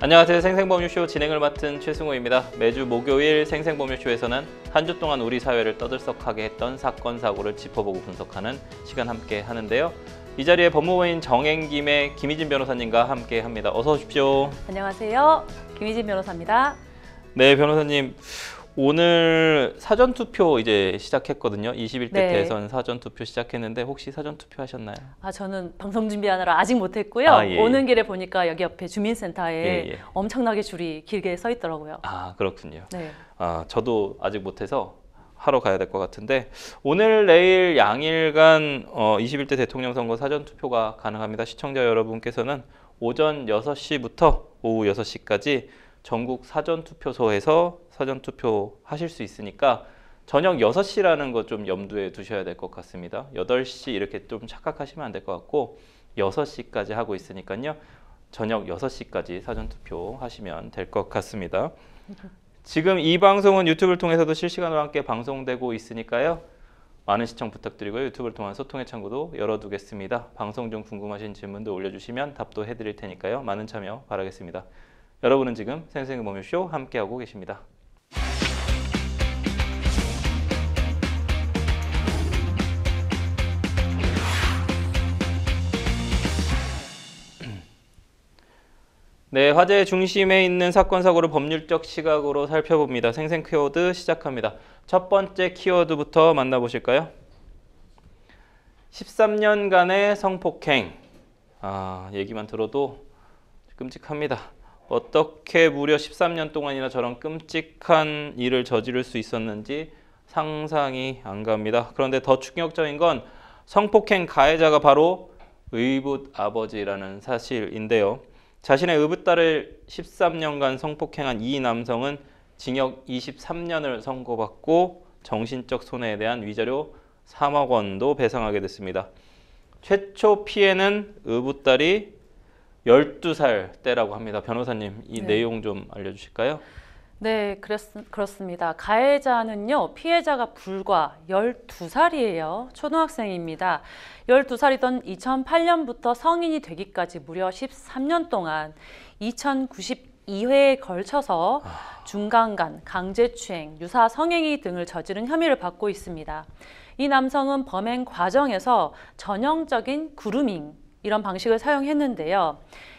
안녕하세요. 생생법률쇼 진행을 맡은 최승호입니다. 매주 목요일 생생법률쇼에서는 한 주 동안 우리 사회를 떠들썩하게 했던 사건, 사고를 짚어보고 분석하는 시간 함께 하는데요. 이 자리에 법무부인 정행김의 김희진 변호사님과 함께 합니다. 어서 오십시오. 안녕하세요. 김희진 변호사입니다. 네, 변호사님. 오늘 사전투표 이제 시작했거든요. 21대 대선 사전투표 시작했는데 혹시 사전투표 하셨나요? 저는 방송 준비하느라 아직 못했고요. 예. 오는 길에 보니까 여기 옆에 주민센터에 엄청나게 줄이 길게 서 있더라고요. 그렇군요. 네. 저도 아직 못해서 하러 가야 될 것 같은데 오늘 내일 양일간 21대 대통령 선거 사전투표가 가능합니다. 시청자 여러분께서는 오전 6시부터 오후 6시까지 전국 사전투표소에서 사전투표 하실 수 있으니까 저녁 6시라는 거 좀 염두에 두셔야 될 것 같습니다. 8시 이렇게 좀 착각하시면 안 될 것 같고 6시까지 하고 있으니까요. 저녁 6시까지 사전투표 하시면 될 것 같습니다. 지금 이 방송은 유튜브를 통해서도 실시간으로 함께 방송되고 있으니까요. 많은 시청 부탁드리고요. 유튜브를 통한 소통의 창구도 열어두겠습니다. 방송 중 궁금하신 질문도 올려주시면 답도 해드릴 테니까요. 많은 참여 바라겠습니다. 여러분은 지금 생생법률쇼 함께하고 계십니다. 네, 화제의 중심에 있는 사건, 사고를 법률적 시각으로 살펴봅니다. 생생 키워드 시작합니다. 첫 번째 키워드부터 만나보실까요? 13년간의 성폭행. 얘기만 들어도 끔찍합니다. 어떻게 무려 13년 동안이나 저런 끔찍한 일을 저지를 수 있었는지 상상이 안 갑니다. 그런데 더 충격적인 건 성폭행 가해자가 바로 의붓 아버지라는 사실인데요. 자신의 의붓딸을 13년간 성폭행한 이 남성은 징역 23년을 선고받고 정신적 손해에 대한 위자료 3억 원도 배상하게 됐습니다. 최초 피해는 의붓딸이 12살 때라고 합니다. 변호사님, 이 내용 좀 알려주실까요? 네, 그렇습니다. 가해자는요, 피해자가 불과 12살이에요. 초등학생입니다. 12살이던 2008년부터 성인이 되기까지 무려 13년 동안 2092회에 걸쳐서 중간간, 강제추행, 유사 성행위 등을 저지른 혐의를 받고 있습니다. 이 남성은 범행 과정에서 전형적인 그루밍, 이런 방식을 사용했는데요.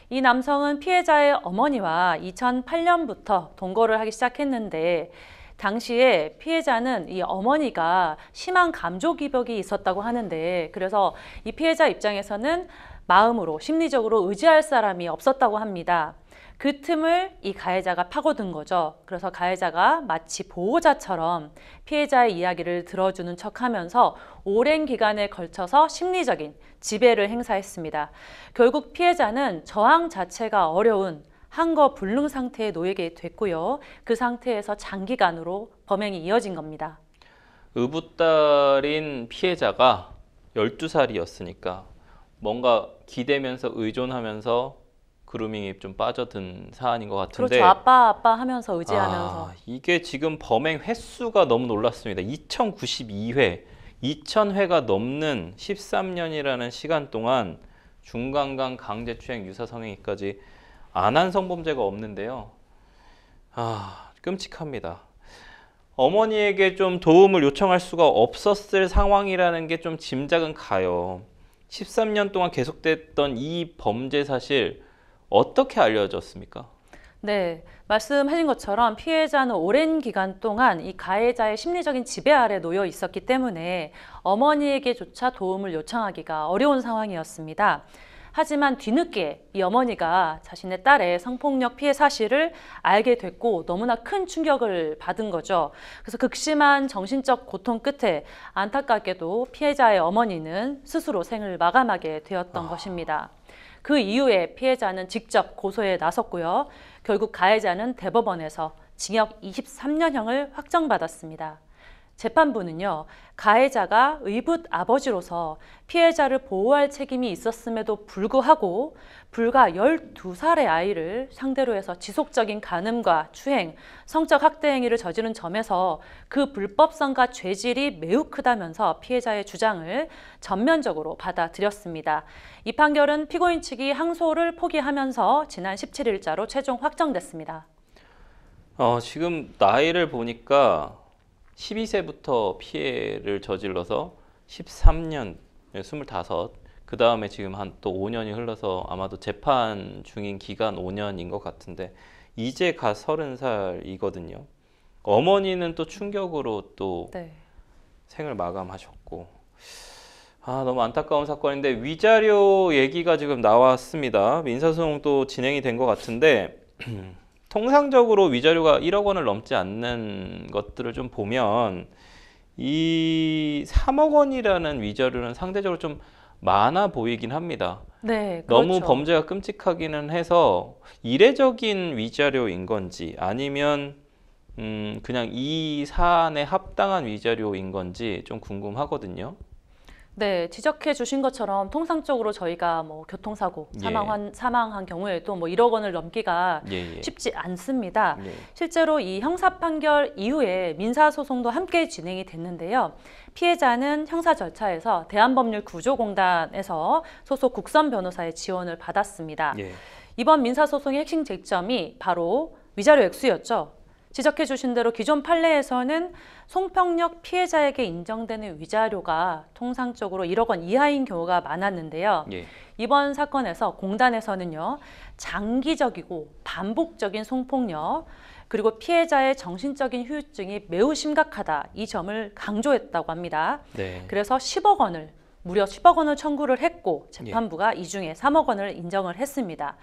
이 남성은 피해자의 어머니와 2008년부터 동거를 하기 시작했는데 당시에 피해자는 이 어머니가 심한 감정 기복이 있었다고 하는데 그래서 이 피해자 입장에서는 마음으로 심리적으로 의지할 사람이 없었다고 합니다. 그 틈을 이 가해자가 파고든 거죠. 그래서 가해자가 마치 보호자처럼 피해자의 이야기를 들어주는 척하면서 오랜 기간에 걸쳐서 심리적인 지배를 행사했습니다. 결국 피해자는 저항 자체가 어려운 한거 불능 상태에 놓이게 됐고요. 그 상태에서 장기간으로 범행이 이어진 겁니다. 의붓딸인 피해자가 12살이었으니까 뭔가 기대면서 의존하면서 그루밍이 좀 빠져든 사안인 것 같은데 그렇죠. 아빠 하면서 의지하면서 이게 지금 범행 횟수가 너무 놀랐습니다. 2092회, 2000회가 넘는 13년이라는 시간 동안 중간간 강제추행 유사성행위까지 안 한 성범죄가 없는데요. 끔찍합니다. 어머니에게 좀 도움을 요청할 수가 없었을 상황이라는 게 좀 짐작은 가요. 13년 동안 계속됐던 이 범죄 사실 어떻게 알려졌습니까? 네, 말씀하신 것처럼 피해자는 오랜 기간 동안 이 가해자의 심리적인 지배 아래 놓여 있었기 때문에 어머니에게조차 도움을 요청하기가 어려운 상황이었습니다. 하지만 뒤늦게 이 어머니가 자신의 딸의 성폭력 피해 사실을 알게 됐고 너무나 큰 충격을 받은 거죠. 그래서 극심한 정신적 고통 끝에 안타깝게도 피해자의 어머니는 스스로 생을 마감하게 되었던 것입니다. 그 이후에 피해자는 직접 고소에 나섰고요. 결국 가해자는 대법원에서 징역 23년형을 확정받았습니다. 재판부는요, 가해자가 의붓 아버지로서 피해자를 보호할 책임이 있었음에도 불구하고 불과 12살의 아이를 상대로 해서 지속적인 간음과 추행, 성적 학대 행위를 저지른 점에서 그 불법성과 죄질이 매우 크다면서 피해자의 주장을 전면적으로 받아들였습니다. 이 판결은 피고인 측이 항소를 포기하면서 지난 17일자로 최종 확정됐습니다. 지금 나이를 보니까 12세부터 피해를 저질러서 13년, 25, 그 다음에 지금 한 또 5년이 흘러서 아마도 재판 중인 기간 5년인 것 같은데 이제 갓 30살이거든요. 어머니는 또 충격으로 또 네. 생을 마감하셨고 너무 안타까운 사건인데 위자료 얘기가 지금 나왔습니다. 민사소송도 진행이 된 것 같은데 통상적으로 위자료가 1억 원을 넘지 않는 것들을 좀 보면 이 3억 원이라는 위자료는 상대적으로 좀 많아 보이긴 합니다. 네, 너무 그렇죠. 범죄가 끔찍하기는 해서 이례적인 위자료인 건지 아니면 그냥 이 사안에 합당한 위자료인 건지 좀 궁금하거든요. 네, 지적해 주신 것처럼 통상적으로 저희가 뭐 교통사고 예. 사망한 경우에도 뭐 1억 원을 넘기가 예. 쉽지 않습니다. 예. 실제로 이 형사 판결 이후에 민사 소송도 함께 진행이 됐는데요. 피해자는 형사 절차에서 대한법률구조공단에서 소속 국선 변호사의 지원을 받았습니다. 예. 이번 민사 소송의 핵심 쟁점이 바로 위자료 액수였죠. 지적해 주신 대로 기존 판례에서는 성폭력 피해자에게 인정되는 위자료가 통상적으로 1억 원 이하인 경우가 많았는데요. 예. 이번 사건에서 공단에서는요, 장기적이고 반복적인 성폭력, 그리고 피해자의 정신적인 후유증이 매우 심각하다, 이 점을 강조했다고 합니다. 네. 그래서 무려 10억 원을 청구를 했고 재판부가 이 중에 3억 원을 인정을 했습니다.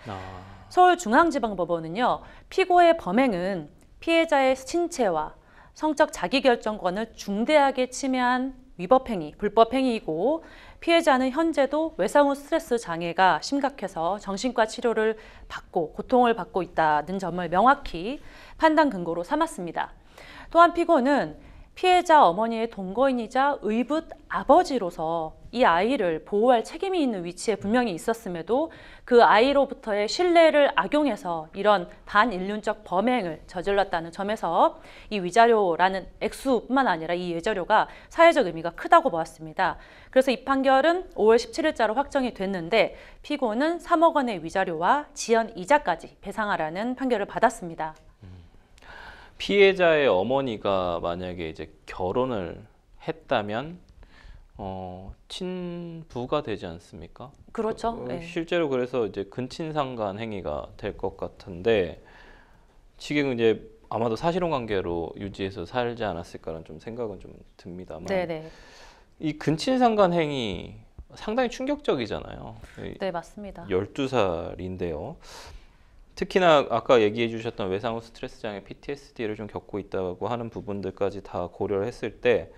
서울중앙지방법원은요, 피고의 범행은 피해자의 신체와 성적 자기결정권을 중대하게 침해한 위법행위, 불법행위이고 피해자는 현재도 외상 후 스트레스 장애가 심각해서 정신과 치료를 받고 고통을 받고 있다는 점을 명확히 판단 근거로 삼았습니다. 또한 피고는 피해자 어머니의 동거인이자 의붓 아버지로서 이 아이를 보호할 책임이 있는 위치에 분명히 있었음에도 그 아이로부터의 신뢰를 악용해서 이런 반인륜적 범행을 저질렀다는 점에서 이 위자료라는 액수뿐만 아니라 이 위자료가 사회적 의미가 크다고 보았습니다. 그래서 이 판결은 5월 17일자로 확정이 됐는데 피고는 3억 원의 위자료와 지연 이자까지 배상하라는 판결을 받았습니다. 피해자의 어머니가 만약에 이제 결혼을 했다면 친부가 되지 않습니까? 그렇죠. 네. 실제로 그래서 이제 근친상간 행위가 될 것 같은데 지금 이제 아마도 사실혼 관계로 유지해서 살지 않았을까라는 좀 생각은 좀 듭니다만 네네. 이 근친상간 행위 상당히 충격적이잖아요. 네, 맞습니다. 12살인데요. 특히나 아까 얘기해 주셨던 외상 후 스트레스 장애 PTSD를 좀 겪고 있다고 하는 부분들까지 다 고려를 했을 때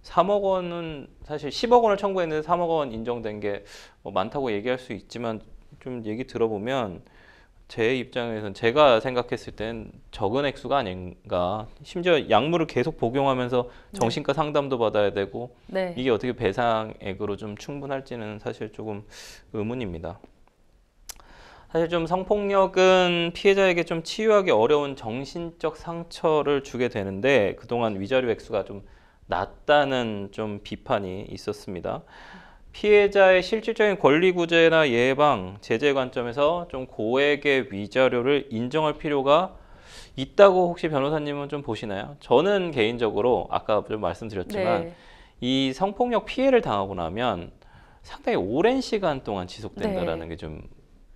3억 원은 사실 10억 원을 청구했는데 3억 원 인정된 게 뭐 많다고 얘기할 수 있지만 좀 얘기 들어보면 제 입장에서는 제가 생각했을 땐 적은 액수가 아닌가. 심지어 약물을 계속 복용하면서 정신과 상담도 받아야 되고 네. 이게 어떻게 배상액으로 좀 충분할지는 사실 조금 의문입니다. 사실 좀 성폭력은 피해자에게 좀 치유하기 어려운 정신적 상처를 주게 되는데 그동안 위자료 액수가 좀 낮다는 좀 비판이 있었습니다. 피해자의 실질적인 권리 구제나 예방, 제재 관점에서 좀 고액의 위자료를 인정할 필요가 있다고 혹시 변호사님은 좀 보시나요? 저는 개인적으로 아까 좀 말씀드렸지만 네. 이 성폭력 피해를 당하고 나면 상당히 오랜 시간 동안 지속된다라는 게 좀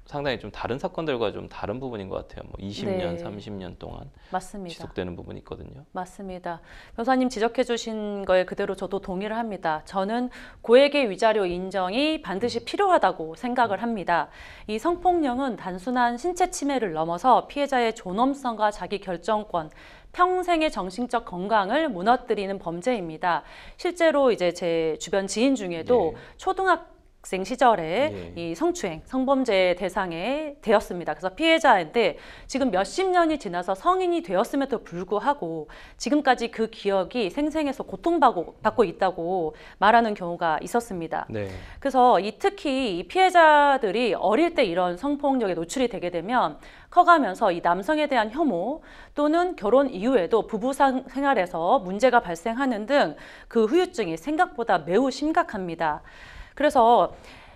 상당히 좀 다른 사건들과 좀 다른 부분인 것 같아요. 뭐 20년, 네. 30년 동안 맞습니다. 지속되는 부분이 있거든요. 맞습니다. 변호사님 지적해 주신 거에 그대로 저도 동의를 합니다. 저는 고액의 위자료 인정이 반드시 필요하다고 생각을 합니다. 이 성폭력은 단순한 신체 침해를 넘어서 피해자의 존엄성과 자기 결정권, 평생의 정신적 건강을 무너뜨리는 범죄입니다. 실제로 이제 제 주변 지인 중에도 초등학교 대학생 시절에 이 성추행, 성범죄 대상에 되었습니다. 그래서 피해자인데 지금 몇십 년이 지나서 성인이 되었음에도 불구하고 지금까지 그 기억이 생생해서 고통받고 있다고 말하는 경우가 있었습니다. 네. 그래서 특히 이 피해자들이 어릴 때 이런 성폭력에 노출이 되게 되면 커가면서 이 남성에 대한 혐오 또는 결혼 이후에도 부부 생활에서 문제가 발생하는 등 그 후유증이 생각보다 매우 심각합니다. 그래서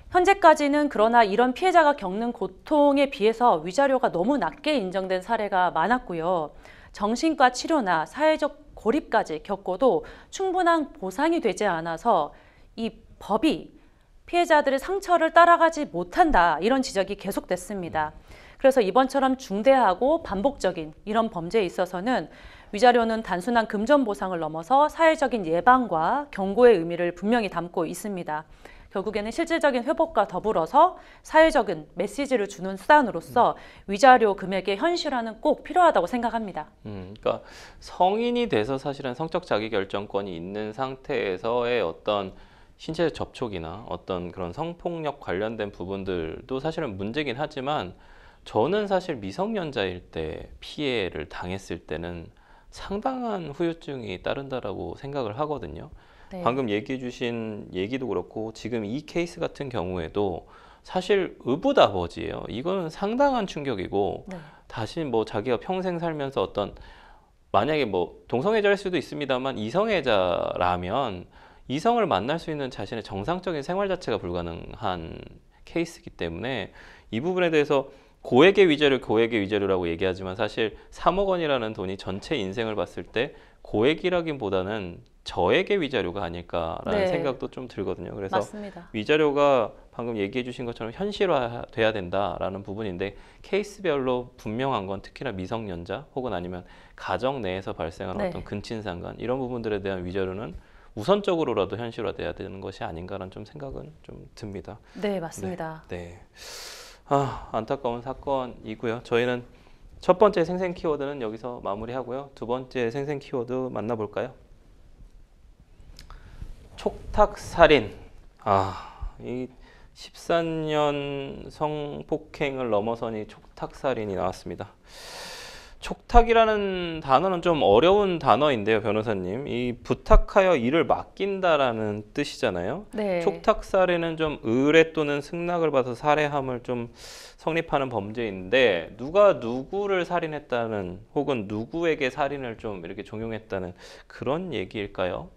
현재까지는 그러나 이런 피해자가 겪는 고통에 비해서 위자료가 너무 낮게 인정된 사례가 많았고요. 정신과 치료나 사회적 고립까지 겪고도 충분한 보상이 되지 않아서 이 법이 피해자들의 상처를 따라가지 못한다, 이런 지적이 계속됐습니다. 그래서 이번처럼 중대하고 반복적인 이런 범죄에 있어서는 위자료는 단순한 금전 보상을 넘어서 사회적인 예방과 경고의 의미를 분명히 담고 있습니다. 결국에는 실질적인 회복과 더불어서 사회적인 메시지를 주는 수단으로서 위자료 금액의 현실화는 꼭 필요하다고 생각합니다. 그러니까 성인이 돼서 사실은 성적 자기결정권이 있는 상태에서의 어떤 신체 접촉이나 어떤 그런 성폭력 관련된 부분들도 사실은 문제긴 하지만 저는 사실 미성년자일 때 피해를 당했을 때는 상당한 후유증이 따른다라고 생각을 하거든요. 네. 방금 얘기해 주신 얘기도 그렇고 지금 이 케이스 같은 경우에도 사실 의붓아버지예요. 이거는 상당한 충격이고 네. 다시 뭐 자기가 평생 살면서 어떤 만약에 뭐 동성애자일 수도 있습니다만 이성애자라면 이성을 만날 수 있는 자신의 정상적인 생활 자체가 불가능한 케이스이기 때문에 이 부분에 대해서 고액의 위자료라고 얘기하지만 사실 3억 원이라는 돈이 전체 인생을 봤을 때 고액이라기보다는 저액의 위자료가 아닐까라는 네. 생각도 좀 들거든요. 그래서 맞습니다. 위자료가 방금 얘기해 주신 것처럼 현실화돼야 된다라는 부분인데 케이스별로 분명한 건 특히나 미성년자 혹은 아니면 가정 내에서 발생하는 네. 어떤 근친상간 이런 부분들에 대한 위자료는 우선적으로라도 현실화돼야 되는 것이 아닌가라는 좀 생각은 좀 듭니다. 네, 맞습니다. 네. 안타까운 사건이고요. 저희는 첫 번째 생생 키워드는 여기서 마무리하고요. 두 번째 생생 키워드 만나볼까요? 촉탁살인. 이 14년 성폭행을 넘어서니 촉탁살인이 나왔습니다. 촉탁이라는 단어는 좀 어려운 단어인데요, 변호사님. 이 부탁하여 일을 맡긴다라는 뜻이잖아요. 네. 촉탁살인은 좀 의뢰 또는 승낙을 받아서 살해함을 좀 성립하는 범죄인데 누가 누구를 살인했다는 혹은 누구에게 살인을 좀 이렇게 종용했다는 그런 얘기일까요?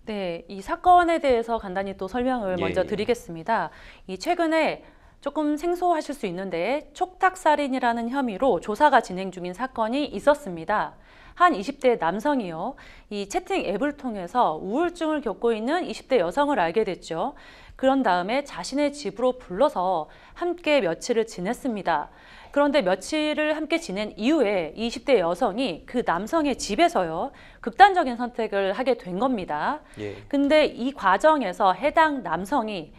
네, 이 사건에 대해서 간단히 또 설명을 예, 먼저 예. 드리겠습니다. 이 최근에 조금 생소하실 수 있는데 촉탁살인이라는 혐의로 조사가 진행 중인 사건이 있었습니다. 한 20대 남성이요. 이 채팅 앱을 통해서 우울증을 겪고 있는 20대 여성을 알게 됐죠. 그런 다음에 자신의 집으로 불러서 함께 며칠을 지냈습니다. 그런데 며칠을 함께 지낸 이후에 20대 여성이 그 남성의 집에서요, 극단적인 선택을 하게 된 겁니다. 예. 근데 이 과정에서 해당 남성이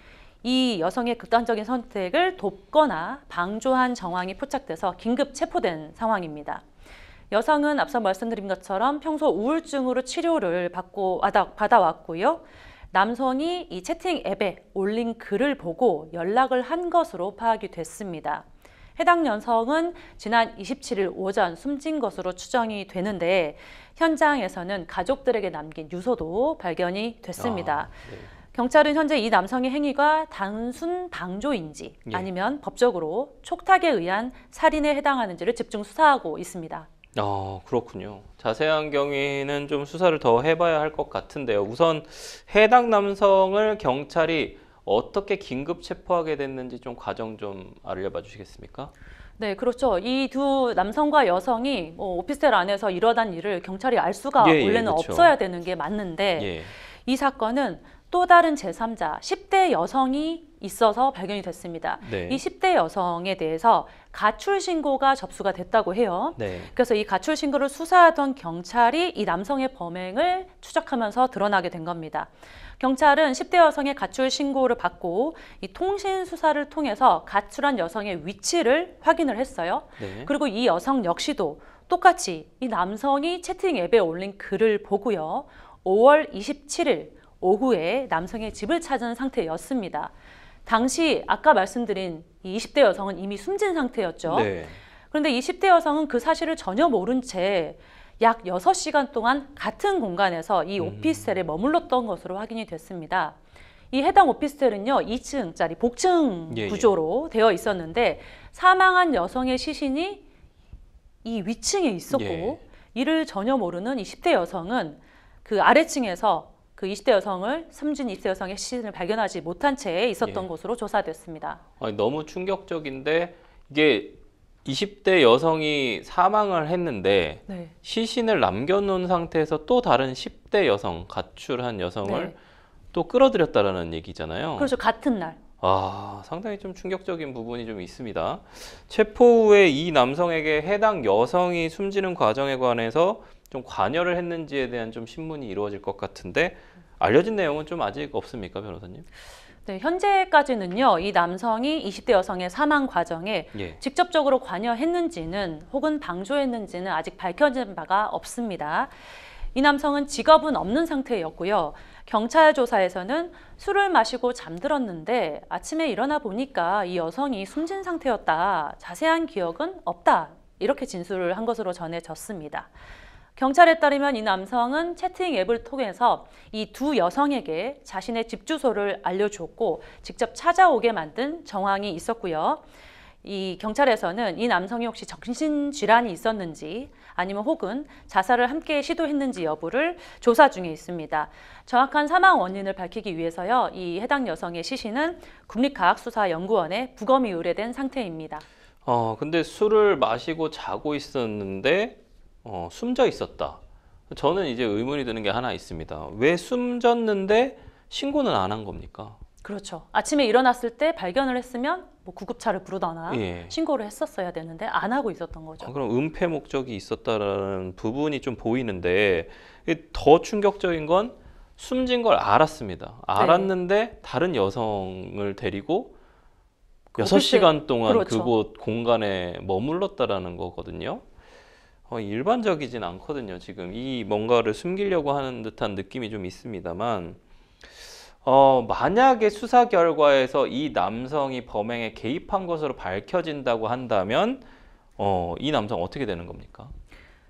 이 여성의 극단적인 선택을 돕거나 방조한 정황이 포착돼서 긴급 체포된 상황입니다. 여성은 앞서 말씀드린 것처럼 평소 우울증으로 치료를 받아왔고요. 남성이 이 채팅 앱에 올린 글을 보고 연락을 한 것으로 파악이 됐습니다. 해당 여성은 지난 27일 오전 숨진 것으로 추정이 되는데 현장에서는 가족들에게 남긴 유서도 발견이 됐습니다. 네. 경찰은 현재 이 남성의 행위가 단순 방조인지 예. 아니면 법적으로 촉탁에 의한 살인에 해당하는지를 집중 수사하고 있습니다. 그렇군요. 자세한 경위는 좀 수사를 더 해봐야 할 것 같은데요. 우선 해당 남성을 경찰이 어떻게 긴급 체포하게 됐는지 좀 과정 좀 알려봐 주시겠습니까? 네, 그렇죠. 이 두 남성과 여성이 오피스텔 안에서 일어난 일을 경찰이 알 수가 예, 원래는 그렇죠. 없어야 되는 게 맞는데 예. 이 사건은 또 다른 제3자 10대 여성이 있어서 발견이 됐습니다. 네. 이 10대 여성에 대해서 가출 신고가 접수가 됐다고 해요. 네. 그래서 이 가출 신고를 수사하던 경찰이 이 남성의 범행을 추적하면서 드러나게 된 겁니다. 경찰은 10대 여성의 가출 신고를 받고 이 통신 수사를 통해서 가출한 여성의 위치를 확인을 했어요. 네. 그리고 이 여성 역시도 똑같이 이 남성이 채팅 앱에 올린 글을 보고요. 5월 27일 오후에 남성의 집을 찾은 상태였습니다. 당시 아까 말씀드린 이 20대 여성은 이미 숨진 상태였죠. 네. 그런데 20대 여성은 그 사실을 전혀 모른 채 약 6시간 동안 같은 공간에서 이 오피스텔에 머물렀던 것으로 확인이 됐습니다. 이 해당 오피스텔은요, 2층짜리 복층 예, 예. 구조로 되어 있었는데 사망한 여성의 시신이 이 위층에 있었고 예. 이를 전혀 모르는 20대 여성은 그 아래층에서 그 20대 여성을 숨진 20대 여성의 시신을 발견하지 못한 채 있었던 예. 것으로 조사됐습니다. 아니, 너무 충격적인데 이게 20대 여성이 사망을 했는데 네. 시신을 남겨놓은 상태에서 또 다른 10대 여성, 가출한 여성을 네. 또 끌어들였다라는 얘기잖아요. 그렇죠. 같은 날. 아, 상당히 좀 충격적인 부분이 좀 있습니다. 체포 후에 이 남성에게 해당 여성이 숨지는 과정에 관해서 좀 관여를 했는지에 대한 좀 신문이 이루어질 것 같은데 알려진 내용은 좀 아직 없습니까, 변호사님? 네, 현재까지는요, 이 남성이 20대 여성의 사망 과정에 예. 직접적으로 관여했는지는 혹은 방조했는지는 아직 밝혀진 바가 없습니다. 이 남성은 직업은 없는 상태였고요. 경찰 조사에서는 술을 마시고 잠들었는데 아침에 일어나 보니까 이 여성이 숨진 상태였다. 자세한 기억은 없다. 이렇게 진술을 한 것으로 전해졌습니다. 경찰에 따르면 이 남성은 채팅 앱을 통해서 이 두 여성에게 자신의 집 주소를 알려주었고 직접 찾아오게 만든 정황이 있었고요. 이 경찰에서는 이 남성이 혹시 정신질환이 있었는지 아니면 혹은 자살을 함께 시도했는지 여부를 조사 중에 있습니다. 정확한 사망 원인을 밝히기 위해서요, 이 해당 여성의 시신은 국립과학수사연구원에 부검이 의뢰된 상태입니다. 근데 술을 마시고 자고 있었는데 숨져 있었다. 저는 이제 의문이 드는 게 하나 있습니다. 왜 숨졌는데 신고는 안 한 겁니까? 그렇죠. 아침에 일어났을 때 발견을 했으면 뭐 구급차를 부르거나 예. 신고를 했었어야 되는데 안 하고 있었던 거죠. 그럼 은폐 목적이 있었다라는 부분이 좀 보이는데 더 충격적인 건 숨진 걸 알았습니다. 알았는데 다른 여성을 데리고 6시간 동안 그렇죠. 그곳 공간에 머물렀다라는 거거든요. 일반적이진 않거든요. 지금 이 뭔가를 숨기려고 하는 듯한 느낌이 좀 있습니다만 만약에 수사 결과에서 이 남성이 범행에 개입한 것으로 밝혀진다고 한다면 이 남성 어떻게 되는 겁니까?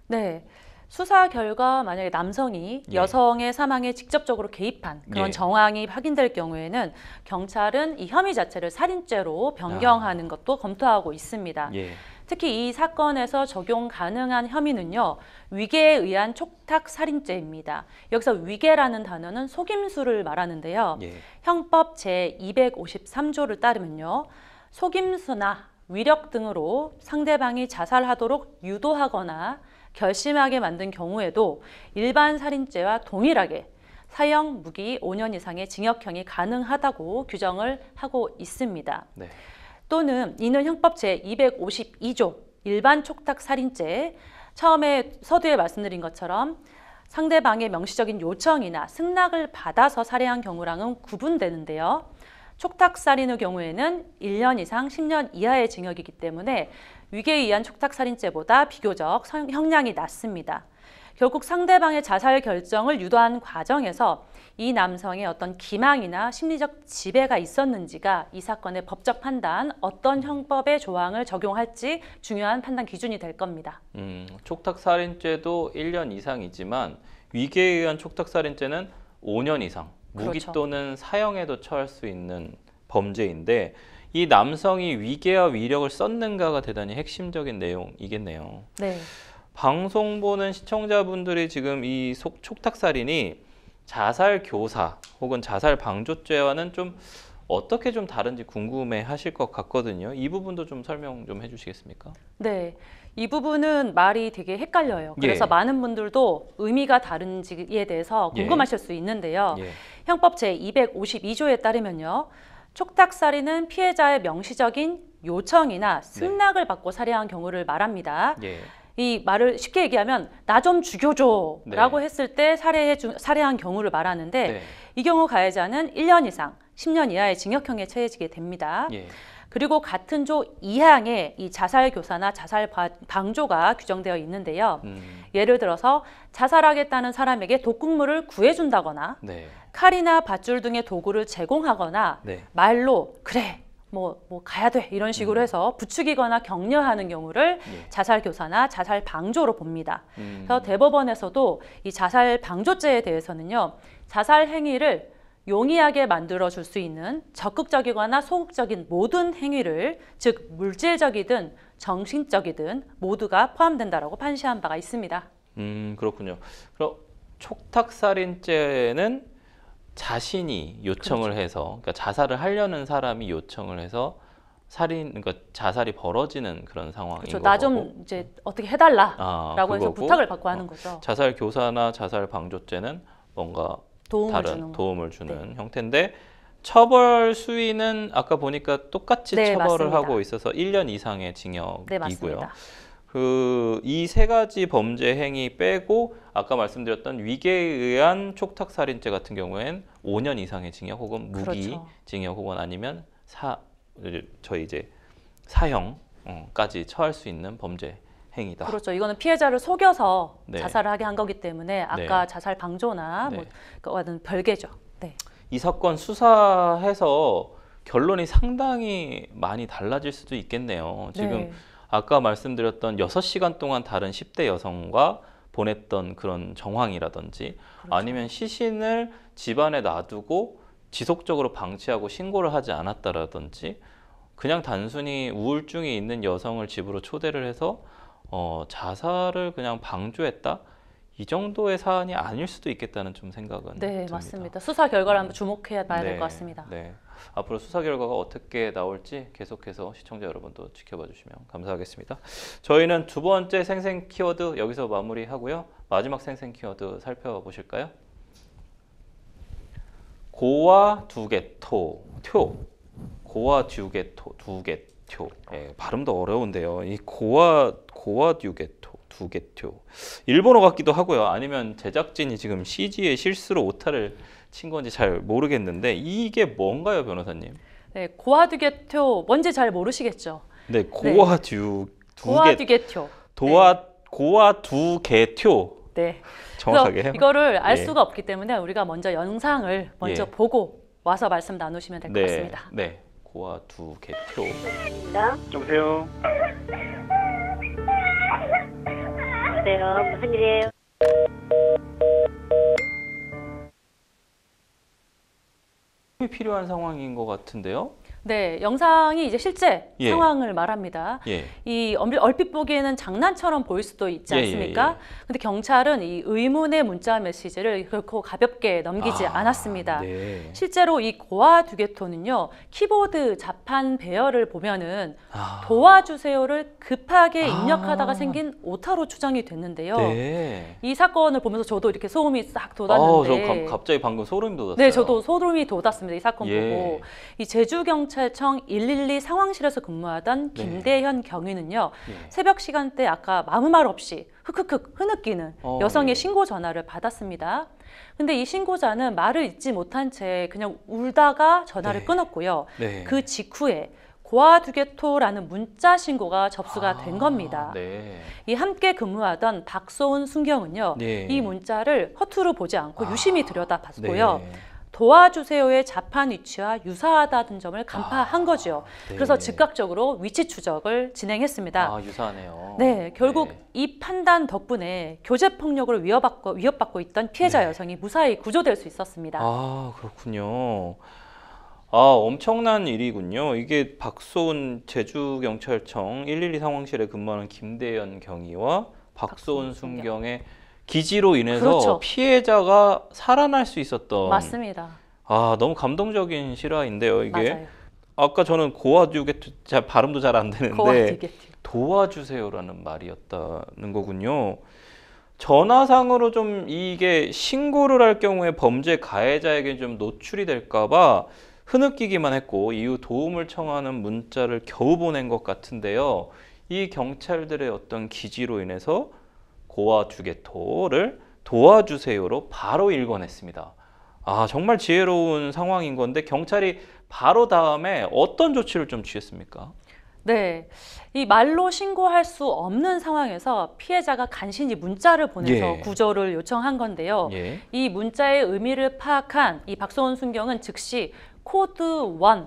네. 수사 결과 만약에 남성이 예. 여성의 사망에 직접적으로 개입한 그런 예. 정황이 확인될 경우에는 경찰은 이 혐의 자체를 살인죄로 변경하는 것도 검토하고 있습니다. 예. 특히 이 사건에서 적용 가능한 혐의는요, 위계에 의한 촉탁 살인죄입니다. 여기서 위계라는 단어는 속임수를 말하는데요. 예. 형법 제253조를 따르면요, 속임수나 위력 등으로 상대방이 자살하도록 유도하거나 결심하게 만든 경우에도 일반 살인죄와 동일하게 사형, 무기 5년 이상의 징역형이 가능하다고 규정을 하고 있습니다. 네. 또는 이는 형법 제252조 일반 촉탁 살인죄, 처음에 서두에 말씀드린 것처럼 상대방의 명시적인 요청이나 승낙을 받아서 살해한 경우랑은 구분되는데요. 촉탁살인의 경우에는 1년 이상 10년 이하의 징역이기 때문에 위계에 의한 촉탁살인죄보다 비교적 형량이 낮습니다. 결국 상대방의 자살 결정을 유도한 과정에서 이 남성의 어떤 기망이나 심리적 지배가 있었는지가 이 사건의 법적 판단, 어떤 형법의 조항을 적용할지 중요한 판단 기준이 될 겁니다. 촉탁살인죄도 1년 이상이지만 위계에 의한 촉탁살인죄는 5년 이상, 무기 그렇죠. 또는 사형에도 처할 수 있는 범죄인데 이 남성이 위계와 위력을 썼는가가 대단히 핵심적인 내용이겠네요. 네. 방송 보는 시청자분들이 지금 이 촉탁살인이 자살 교사 혹은 자살 방조죄와는 좀 어떻게 좀 다른지 궁금해 하실 것 같거든요. 이 부분도 좀 설명 좀 해주시겠습니까? 네. 이 부분은 말이 되게 헷갈려요. 그래서 예. 많은 분들도 의미가 다른지에 대해서 궁금하실 수 있는데요. 예. 형법 제252조에 따르면요. 촉탁살인은 피해자의 명시적인 요청이나 승낙을 받고 살해한 경우를 말합니다. 예. 이 말을 쉽게 얘기하면 나 좀 죽여줘 라고 했을 때 살해한 경우를 말하는데 네. 이 경우 가해자는 1년 이상 10년 이하의 징역형에 처해지게 됩니다. 예. 그리고 같은 조 2항에 이 자살 교사나 자살 방조가 규정되어 있는데요. 예를 들어서 자살하겠다는 사람에게 독극물을 구해준다거나 네. 칼이나 밧줄 등의 도구를 제공하거나 네. 말로 그래 뭐 가야 돼 이런 식으로 해서 부추기거나 격려하는 경우를 예. 자살 교사나 자살 방조로 봅니다. 그래서 대법원에서도 이 자살 방조죄에 대해서는요, 자살 행위를 용이하게 만들어 줄 수 있는 적극적이거나 소극적인 모든 행위를, 즉 물질적이든 정신적이든 모두가 포함된다라고 판시한 바가 있습니다. 그렇군요. 그럼 촉탁살인죄는 자신이 요청을 그렇죠. 해서, 그러니까 자살을 하려는 사람이 요청을 해서 그러니까 자살이 벌어지는 그런 상황인 그렇죠. 거고. 나 좀 이제 어떻게 해달라라고 해서 그거고, 부탁을 받고 하는 거죠. 자살 교사나 자살 방조죄는 뭔가 다른 도움을 주는 형태인데, 처벌 수위는 아까 보니까 똑같이 네, 처벌을 맞습니다. 하고 있어서 1년 이상의 네, 징역이고요. 맞습니다. 이 세 가지 범죄 행위 빼고 아까 말씀드렸던 위계에 의한 촉탁살인죄 같은 경우엔 5년 이상의 징역 혹은 무기 그렇죠. 징역 혹은 아니면 저희 이제 사형까지 처할 수 있는 범죄 행위다. 그렇죠. 이거는 피해자를 속여서 네. 자살을 하게 한 거기 때문에 아까 네. 자살 방조나 네. 뭐 그거와는 별개죠. 네. 이 사건 수사해서 결론이 상당히 많이 달라질 수도 있겠네요. 지금 네. 아까 말씀드렸던 6시간 동안 다른 10대 여성과 보냈던 그런 정황이라든지, 그렇죠. 아니면 시신을 집안에 놔두고 지속적으로 방치하고 신고를 하지 않았다라든지, 그냥 단순히 우울증이 있는 여성을 집으로 초대를 해서 자살을 그냥 방조했다? 이 정도의 사안이 아닐 수도 있겠다는 좀 생각은 네, 듭니다. 맞습니다. 수사 결과를 한번 주목해 봐야 될 것 같습니다. 네. 앞으로 수사 결과가 어떻게 나올지 계속해서 시청자 여러분도 지켜봐 주시면 감사하겠습니다. 저희는 두 번째 생생 키워드 여기서 마무리하고요. 마지막 생생 키워드 살펴보실까요? 고와 두개토, 고와 두개토. 예, 발음도 어려운데요. 이 고와 두개토. 일본어 같기도 하고요. 아니면 제작진이 지금 CG에 실수로 오타를 친 건지 잘 모르겠는데, 이게 뭔가요, 변호사님? 네, 고아듀게토 뭔지 잘 모르시겠죠? 네, 고아듀개토. 고아두개토. 네. 정확하게 해요? 이거를 알 예. 수가 없기 때문에 우리가 먼저 영상을 먼저 예. 보고 와서 말씀 나누시면 될 것 같습니다. 네, 고아두개토. 여보세요. 여보세요. 무슨 일이에요? 도움이 필요한 상황인 것 같은데요. 네, 영상이 이제 실제 예. 상황을 말합니다. 예. 이 얼핏 보기에는 장난처럼 보일 수도 있지 예, 않습니까? 근데 경찰은 이 의문의 문자 메시지를 결코 가볍게 넘기지 않았습니다. 네. 실제로 이 고아듀게토는요, 키보드 자판 배열을 보면은 아, 도와주세요를 급하게 입력하다가 생긴 오타로 추정이 됐는데요. 네. 이 사건을 보면서 저도 이렇게 소름이 싹 저 돋았는데, 갑자기 방금 소름이 돋았어요. 네, 저도 소름이 돋았습니다. 이 사건 예. 보고. 이 제주경찰청 112 상황실에서 근무하던 네. 김대현 경위는요, 예. 새벽 시간대 아까 아무 말 없이 흑흑흑 흐느끼는 여성의 예. 신고 전화를 받았습니다. 근데 이 신고자는 말을 잇지 못한 채 그냥 울다가 전화를 네. 끊었고요. 네. 그 직후에 고아두개토라는 문자 신고가 접수가 된 겁니다. 네. 이 함께 근무하던 박소은 순경은요, 네. 이 문자를 허투루 보지 않고 유심히 들여다봤고요. 네. 도와주세요의 자판 위치와 유사하다는 점을 간파한 거죠. 네. 그래서 즉각적으로 위치 추적을 진행했습니다. 유사하네요. 네, 결국 네. 이 판단 덕분에 교제 폭력으로 위협받고 있던 피해자 네. 여성이 무사히 구조될 수 있었습니다. 그렇군요. 엄청난 일이군요. 이게 박소은 제주경찰청 112 상황실에 근무하는 김대현 경위와 박소은 순경의 기지로 인해서 그렇죠. 피해자가 살아날 수 있었던. 맞습니다. 너무 감동적인 실화인데요, 이게. 맞아요. 아까 저는 고아듀게토, 발음도 잘 안 되는데 고아듀게토. 도와주세요라는 말이었다는 거군요. 전화상으로 좀 이게 신고를 할 경우에 범죄 가해자에게 좀 노출이 될까봐 흐느끼기만 했고, 이후 도움을 청하는 문자를 겨우 보낸 것 같은데요. 이 경찰들의 어떤 기지로 인해서 고아듀게토를 도와주세요로 바로 읽어냈습니다. 정말 지혜로운 상황인 건데, 경찰이 바로 다음에 어떤 조치를 좀 취했습니까? 네, 이 말로 신고할 수 없는 상황에서 피해자가 간신히 문자를 보내서 예. 구조를 요청한 건데요. 예. 이 문자의 의미를 파악한 이 박소원 순경은 즉시 코드 1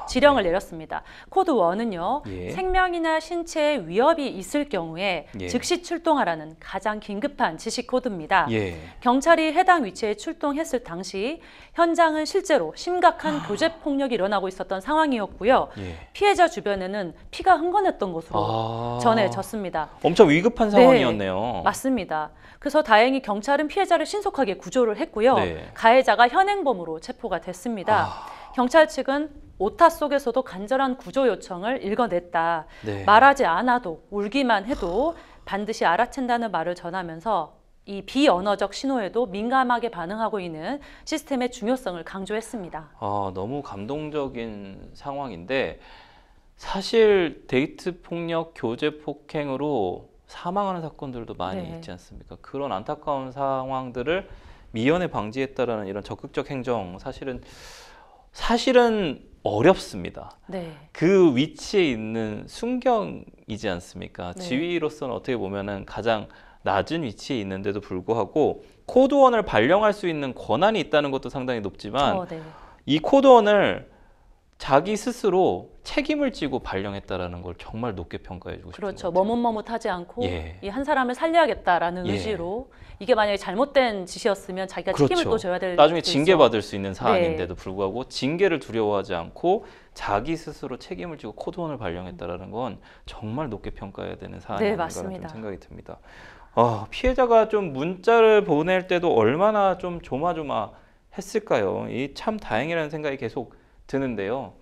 지령을 내렸습니다. 코드 1은요. 예. 생명이나 신체에 위협이 있을 경우에 예. 즉시 출동하라는 가장 긴급한 지시 코드입니다. 예. 경찰이 해당 위치에 출동했을 당시 현장은 실제로 심각한 교제 폭력이 일어나고 있었던 상황이었고요. 예. 피해자 주변에는 피가 흥건했던 것으로 전해졌습니다. 엄청 위급한 상황이었네요. 맞습니다. 그래서 다행히 경찰은 피해자를 신속하게 구조를 했고요. 네. 가해자가 현행범으로 체포가 됐습니다. 경찰 측은 오타 속에서도 간절한 구조 요청을 읽어냈다. 네. 말하지 않아도 울기만 해도 반드시 알아챈다는 말을 전하면서 이 비언어적 신호에도 민감하게 반응하고 있는 시스템의 중요성을 강조했습니다. 너무 감동적인 상황인데 사실 데이트 폭력, 교제 폭행으로 사망하는 사건들도 많이 네. 있지 않습니까? 그런 안타까운 상황들을 미연에 방지했다라는 이런 적극적 행정 사실은 어렵습니다. 네. 그 위치에 있는 순경이지 않습니까? 네. 지휘로서는 어떻게 보면은 가장 낮은 위치에 있는데도 불구하고 코드원을 발령할 수 있는 권한이 있다는 것도 상당히 높지만 네. 이 코드원을 자기 스스로 책임을 지고 발령했다라는 걸 정말 높게 평가해주고 싶은 그렇죠. 것 같아요. 머뭇머뭇하지 않고 예. 이 한 사람을 살려야겠다라는 예. 의지로 이게 만약에 잘못된 지시였으면 자기가 책임을 그렇죠. 또 져야 될 나중에 수도 징계받을 수 있는 네. 사안인데도 불구하고 징계를 두려워하지 않고 자기 스스로 책임을 지고 코드원을 발령했다라는 건 정말 높게 평가해야 되는 사안이 네, 아닌가 맞습니다. 좀 생각이 듭니다. 피해자가 좀 문자를 보낼 때도 얼마나 좀 조마조마했을까요? 이 참 다행이라는 생각이 계속 드는데요.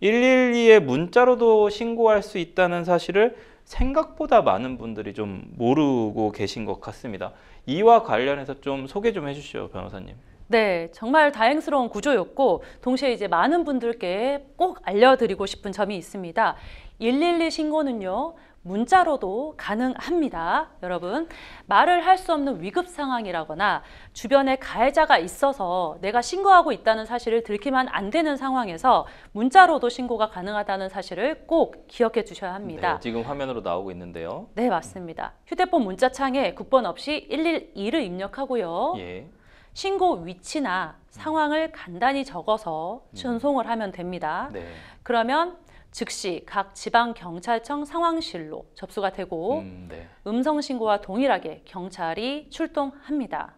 112에 문자로도 신고할 수 있다는 사실을 생각보다 많은 분들이 좀 모르고 계신 것 같습니다. 이와 관련해서 좀 소개 좀 해주시죠, 변호사님. 네, 정말 다행스러운 구조였고 동시에 이제 많은 분들께 꼭 알려드리고 싶은 점이 있습니다. 112 신고는요. 문자로도 가능합니다. 여러분, 말을 할 수 없는 위급 상황이라거나 주변에 가해자가 있어서 내가 신고하고 있다는 사실을 들키면 안 되는 상황에서 문자로도 신고가 가능하다는 사실을 꼭 기억해 주셔야 합니다. 네, 지금 화면으로 나오고 있는데요. 네, 맞습니다. 휴대폰 문자창에 국번 없이 112를 입력하고요. 예. 신고 위치나 상황을 간단히 적어서 전송을 하면 됩니다. 네. 그러면 즉시 각 지방경찰청 상황실로 접수가 되고 네. 음성신고와 동일하게 경찰이 출동합니다.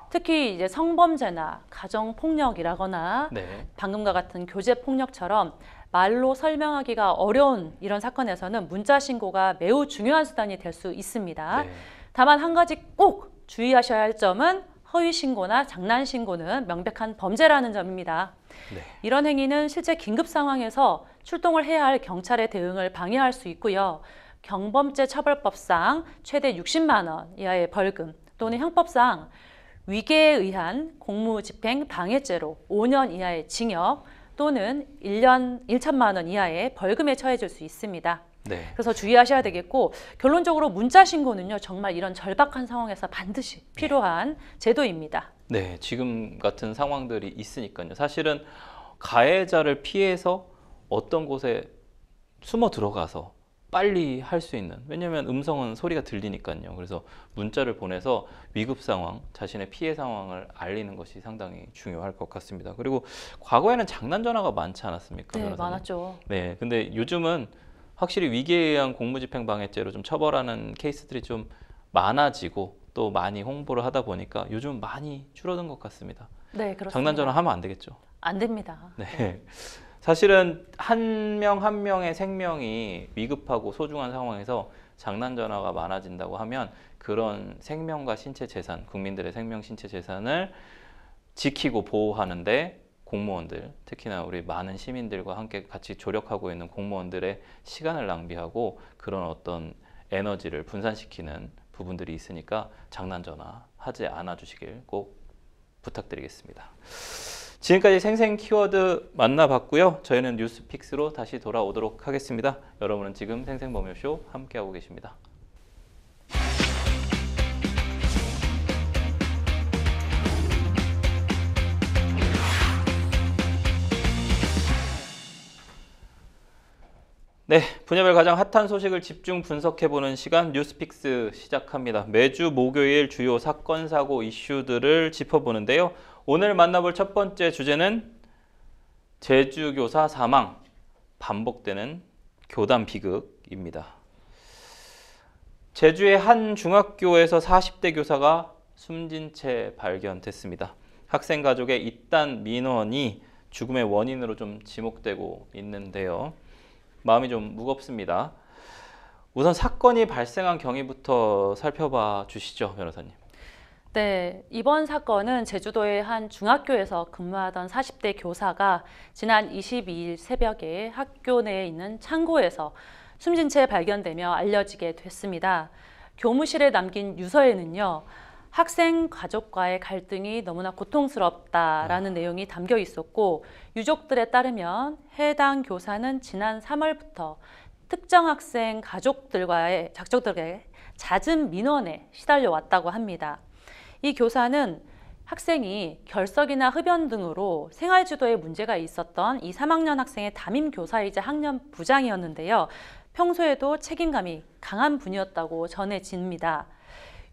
특히 이제 성범죄나 가정폭력이라거나 네. 방금과 같은 교제폭력처럼 말로 설명하기가 어려운 이런 사건에서는 문자 신고가 매우 중요한 수단이 될 수 있습니다. 네. 다만 한 가지 꼭 주의하셔야 할 점은 허위 신고나 장난 신고는 명백한 범죄라는 점입니다. 네. 이런 행위는 실제 긴급 상황에서 출동을 해야 할 경찰의 대응을 방해할 수 있고요. 경범죄 처벌법상 최대 60만 원 이하의 벌금 또는 형법상 위계에 의한 공무집행 방해죄로 5년 이하의 징역 또는 1년 1천만 원 이하의 벌금에 처해질 수 있습니다. 네. 그래서 주의하셔야 되겠고 결론적으로 문자 신고는요. 정말 이런 절박한 상황에서 반드시 필요한 제도입니다. 네, 지금 같은 상황들이 있으니까요. 사실은 가해자를 피해서 어떤 곳에 숨어 들어가서 빨리 할 수 있는, 왜냐하면 음성은 소리가 들리니까요. 그래서 문자를 보내서 위급 상황, 자신의 피해 상황을 알리는 것이 상당히 중요할 것 같습니다. 그리고 과거에는 장난 전화가 많지 않았습니까? 네, 변호사님? 많았죠. 네, 근데 요즘은 확실히 위계에 의한 공무집행방해죄로 좀 처벌하는 케이스들이 좀 많아지고 또 많이 홍보를 하다 보니까 요즘 많이 줄어든 것 같습니다. 네, 그렇습니다. 장난 전화 하면 안 되겠죠. 안 됩니다. 네. 사실은 한 명 한 명의 생명이 위급하고 소중한 상황에서 장난 전화가 많아진다고 하면 그런 생명과 신체 재산, 국민들의 생명, 신체 재산을 지키고 보호하는데 공무원들, 특히나 우리 많은 시민들과 함께 같이 조력하고 있는 공무원들의 시간을 낭비하고 그런 어떤 에너지를 분산시키는 부분들이 있으니까 장난 전화 하지 않아 주시길 꼭 부탁드리겠습니다. 지금까지 생생 키워드 만나봤고요. 저희는 뉴스픽스로 다시 돌아오도록 하겠습니다. 여러분은 지금 생생범효쇼 함께하고 계십니다. 네, 분야별 가장 핫한 소식을 집중 분석해보는 시간 뉴스픽스 시작합니다. 매주 목요일 주요 사건, 사고, 이슈들을 짚어보는데요. 오늘 만나볼 첫 번째 주제는 제주교사 사망, 반복되는 교단 비극입니다. 제주의 한 중학교에서 40대 교사가 숨진 채 발견됐습니다. 학생 가족의 잇단 민원이 죽음의 원인으로 좀 지목되고 있는데요. 마음이 좀 무겁습니다. 우선 사건이 발생한 경위부터 살펴봐 주시죠, 변호사님. 네, 이번 사건은 제주도의 한 중학교에서 근무하던 40대 교사가 지난 22일 새벽에 학교 내에 있는 창고에서 숨진 채 발견되며 알려지게 됐습니다. 교무실에 남긴 유서에는요, 학생 가족과의 갈등이 너무나 고통스럽다라는 내용이 담겨 있었고, 유족들에 따르면 해당 교사는 지난 3월부터 특정 학생 가족들과의 잦은 민원에 시달려 왔다고 합니다. 이 교사는 학생이 결석이나 흡연 등으로 생활지도에 문제가 있었던 이 3학년 학생의 담임 교사이자 학년 부장이었는데요. 평소에도 책임감이 강한 분이었다고 전해집니다.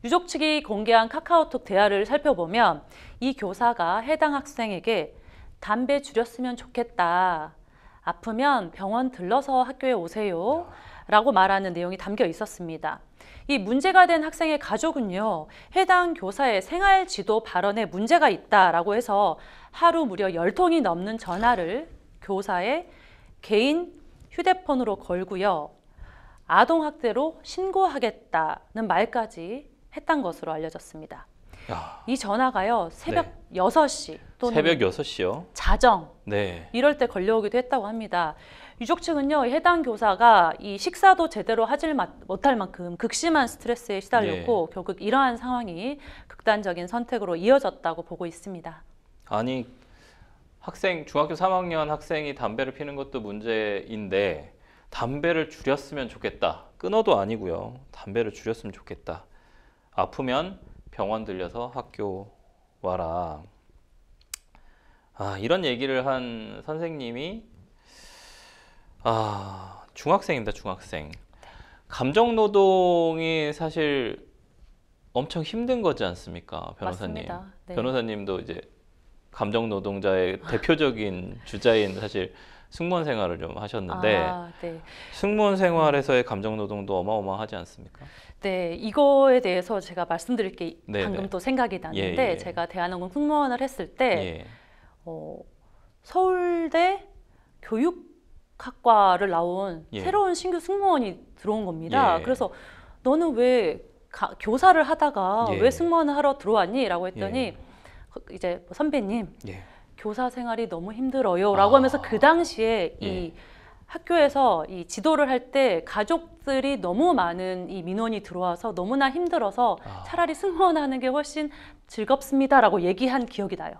유족 측이 공개한 카카오톡 대화를 살펴보면 이 교사가 해당 학생에게 담배 줄였으면 좋겠다. 아프면 병원 들러서 학교에 오세요. 라고 말하는 내용이 담겨 있었습니다. 이 문제가 된 학생의 가족은요, 해당 교사의 생활지도 발언에 문제가 있다라고 해서 하루 무려 10통이 넘는 전화를 교사의 개인 휴대폰으로 걸고요. 아동학대로 신고하겠다는 말까지 했던 것으로 알려졌습니다. 야, 이 전화가요, 새벽 6시 또는 새벽 6시요? 자정 네. 이럴 때 걸려오기도 했다고 합니다. 유족 측은요, 해당 교사가 이 식사도 제대로 하지 못할 만큼 극심한 스트레스에 시달렸고 결국 이러한 상황이 극단적인 선택으로 이어졌다고 보고 있습니다. 아니, 중학교 3학년 학생이 담배를 피는 것도 문제인데 담배를 줄였으면 좋겠다. 끊어도 아니고요. 담배를 줄였으면 좋겠다. 아프면 병원 들려서 학교 와라. 이런 얘기를 한 선생님이 중학생입니다. 중학생. 감정노동이 사실 엄청 힘든 거지 않습니까, 변호사님? 맞습니다. 네. 변호사님도 이제 감정노동자의 대표적인 주자인 사실 승무원 생활을 좀 하셨는데 네. 승무원 생활에서의 감정노동도 어마어마하지 않습니까? 네, 이거에 대해서 제가 말씀드릴 게 네네. 방금 또 생각이 났는데 예. 제가 대한항공 승무원을 했을 때 예. 서울대 교육학과를 나온 예. 새로운 신규 승무원이 들어온 겁니다. 예. 그래서 너는 왜 교사를 하다가 예. 왜 승무원을 하러 들어왔니? 라고 했더니 예. 이제 선배님 예. 교사 생활이 너무 힘들어요 라고 하면서 그 당시에 예. 이 학교에서 이 지도를 할 때 가족들이 너무 많은 이 민원이 들어와서 너무나 힘들어서 차라리 승무원하는 게 훨씬 즐겁습니다라고 얘기한 기억이 나요.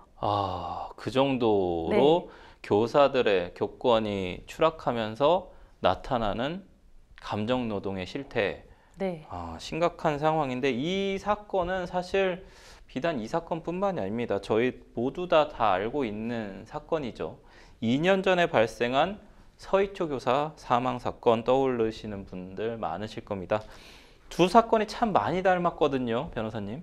그 정도로 네. 교사들의 교권이 추락하면서 나타나는 감정노동의 실태. 네. 심각한 상황인데 이 사건은 사실 비단 이 사건뿐만이 아닙니다. 저희 모두 다 알고 있는 사건이죠. 2년 전에 발생한 서희초 교사 사망 사건 떠올리시는 분들 많으실 겁니다. 두 사건이 참 많이 닮았거든요, 변호사님.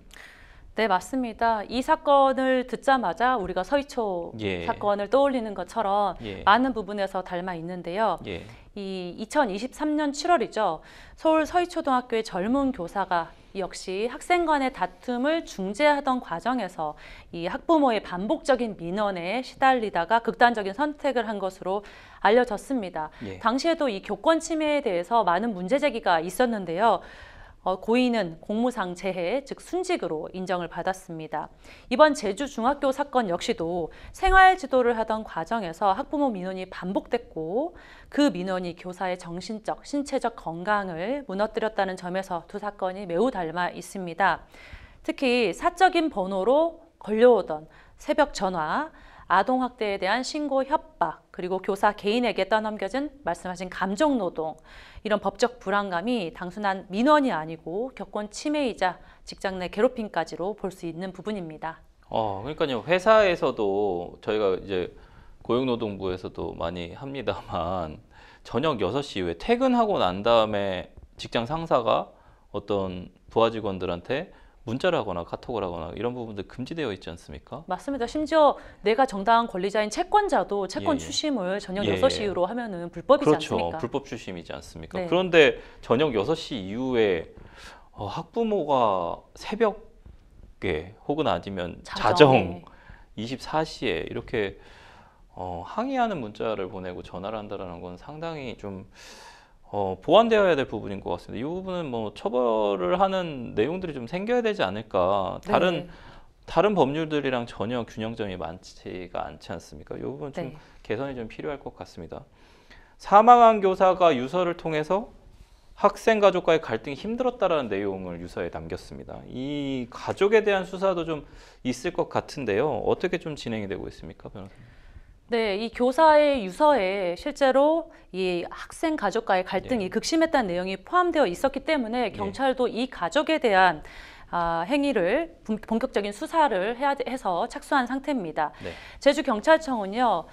네, 맞습니다. 이 사건을 듣자마자 우리가 서희초 예. 사건을 떠올리는 것처럼 예. 많은 부분에서 닮아 있는데요. 예. 이 2023년 7월이죠. 서울 서희초등학교의 젊은 교사가 역시 학생 간의 다툼을 중재하던 과정에서 이 학부모의 반복적인 민원에 시달리다가 극단적인 선택을 한 것으로 알려졌습니다. 예. 당시에도 이 교권 침해에 대해서 많은 문제 제기가 있었는데요. 고인은 공무상 재해, 즉 순직으로 인정을 받았습니다. 이번 제주 중학교 사건 역시도 생활 지도를 하던 과정에서 학부모 민원이 반복됐고 그 민원이 교사의 정신적, 신체적 건강을 무너뜨렸다는 점에서 두 사건이 매우 닮아 있습니다. 특히 사적인 번호로 걸려오던 새벽 전화, 아동학대에 대한 신고 협박, 그리고 교사 개인에게 떠넘겨진 말씀하신 감정노동, 이런 법적 불안감이 단순한 민원이 아니고 교권 침해이자 직장 내 괴롭힘까지로 볼 수 있는 부분입니다. 그러니까요. 회사에서도 저희가 이제 고용노동부에서도 많이 합니다만 저녁 6시 이후에 퇴근하고 난 다음에 직장 상사가 어떤 부하 직원들한테 문자를 하거나 카톡을 하거나 이런 부분들 금지되어 있지 않습니까? 맞습니다. 심지어 내가 정당한 권리자인 채권자도 채권 예, 예. 추심을 저녁 예, 6시 예. 이후로 하면은 불법이지 그렇죠. 않습니까? 불법 추심이지 않습니까? 네. 그런데 저녁 6시 이후에 학부모가 새벽에 혹은 아니면 자정 24시에 이렇게 항의하는 문자를 보내고 전화를 한다는 건 상당히 좀 보완되어야 될 부분인 것 같습니다. 이 부분은 뭐 처벌을 하는 내용들이 좀 생겨야 되지 않을까. 네. 다른 법률들이랑 전혀 균형점이 많지가 않지 않습니까? 이 부분 좀 네. 개선이 좀 필요할 것 같습니다. 사망한 교사가 유서를 통해서 학생 가족과의 갈등이 힘들었다라는 내용을 유서에 남겼습니다. 이 가족에 대한 수사도 좀 있을 것 같은데요. 어떻게 좀 진행이 되고 있습니까, 변호사님? 네, 이 교사의 유서에 실제로 이 학생 가족과의 갈등이 예. 극심했다는 내용이 포함되어 있었기 때문에 경찰도 이 가족에 대한 행위를 본격적인 수사를 해서 착수한 상태입니다. 네. 제주경찰청은요,